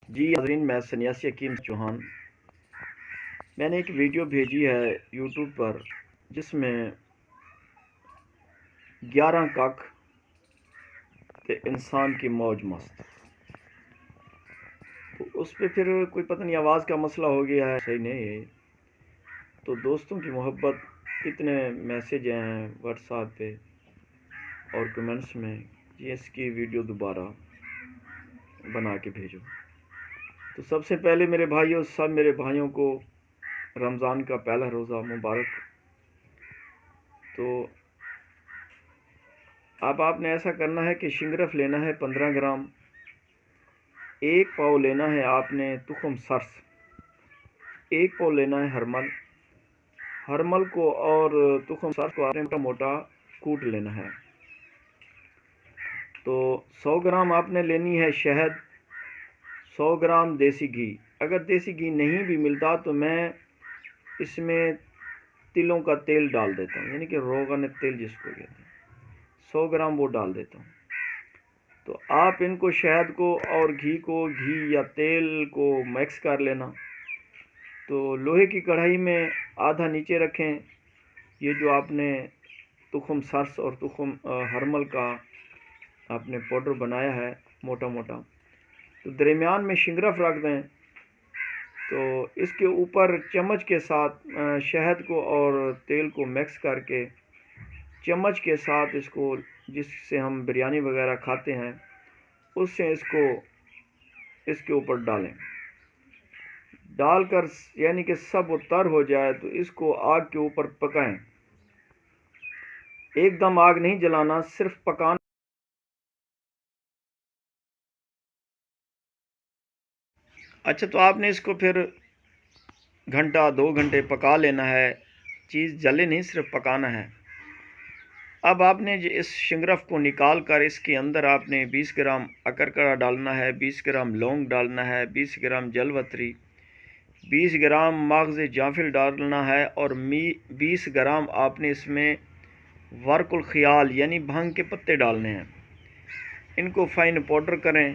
جی ناظرین، میں سنیاسی حکیم چوہان۔ میں نے ایک ویڈیو بھیجی ہے یوٹیوب پر جس میں 11 ککھ تے انسان کی موج مست، تو اس پہ پھر کوئی پتہ نہیں آواز کا مسئلہ ہو گیا ہے، صحیح نہیں ہے۔ تو دوستوں کی محبت، کتنے میسیج ہیں واٹس ایپ پہ اور کمنٹس میں کہ اس کی ویڈیو دوبارہ بنا کے بھیجو۔ تو سب سے پہلے میرے بھائیوں، سب میرے بھائیوں کو رمضان کا پہلا روزہ مبارک۔ تو اب آپ نے ایسا کرنا ہے کہ شنگرف لینا ہے 15 گرام، 1 پاؤ لینا ہے آپ نے تخم سرس، 1 پاؤ لینا ہے ہرمل کو اور تخم سرس کو آپ نے موٹا موٹا کوٹ لینا ہے۔ تو 100 گرام آپ نے لینی ہے شہد، 100 گرام دیسی گھی۔ اگر دیسی گھی نہیں بھی ملتا تو میں اس میں تلوں کا تیل ڈال دیتا ہوں، یعنی کہ روغن تیل جس کو کہتے ہیں، 100 گرام وہ ڈال دیتا ہوں۔ تو آپ ان کو شہد کو اور گھی یا تیل کو مکس کر لینا۔ تو لوہے کی کڑھائی میں آدھا نیچے رکھیں، یہ جو آپ نے تخم سرس اور تخم ہرمل کا آپ نے پاؤڈر بنایا ہے موٹا موٹا، تو درمیان میں شنگرف رکھ دیں۔ تو اس کے اوپر چمچ کے ساتھ شہد کو اور تیل کو مکس کر کے چمچ کے ساتھ اس کو، جس سے ہم بریانی وغیرہ کھاتے ہیں، اس سے اس کو اس کے اوپر ڈال کر یعنی کہ سب وہ تر ہو جائے تو اس کو آگ کے اوپر پکائیں۔ ایک دم آگ نہیں جلانا، صرف پکانا۔ اچھا، تو آپ نے اس کو پھر گھنٹہ 2 گھنٹے پکا لینا ہے، چیز جلے نہیں، صرف پکانا ہے۔ اب آپ نے اس شنگرف کو نکال کر اس کے اندر آپ نے 20 گرام اکرکڑا ڈالنا ہے، 20 گرام لونگ ڈالنا ہے، 20 گرام جلوتری، 20 گرام ماغذ جعفر ڈالنا ہے، اور 20 گرام آپ نے اس میں ورق الخیال یعنی بھنگ کے پتے ڈالنے ہیں۔ ان کو فائن پاؤڈر کریں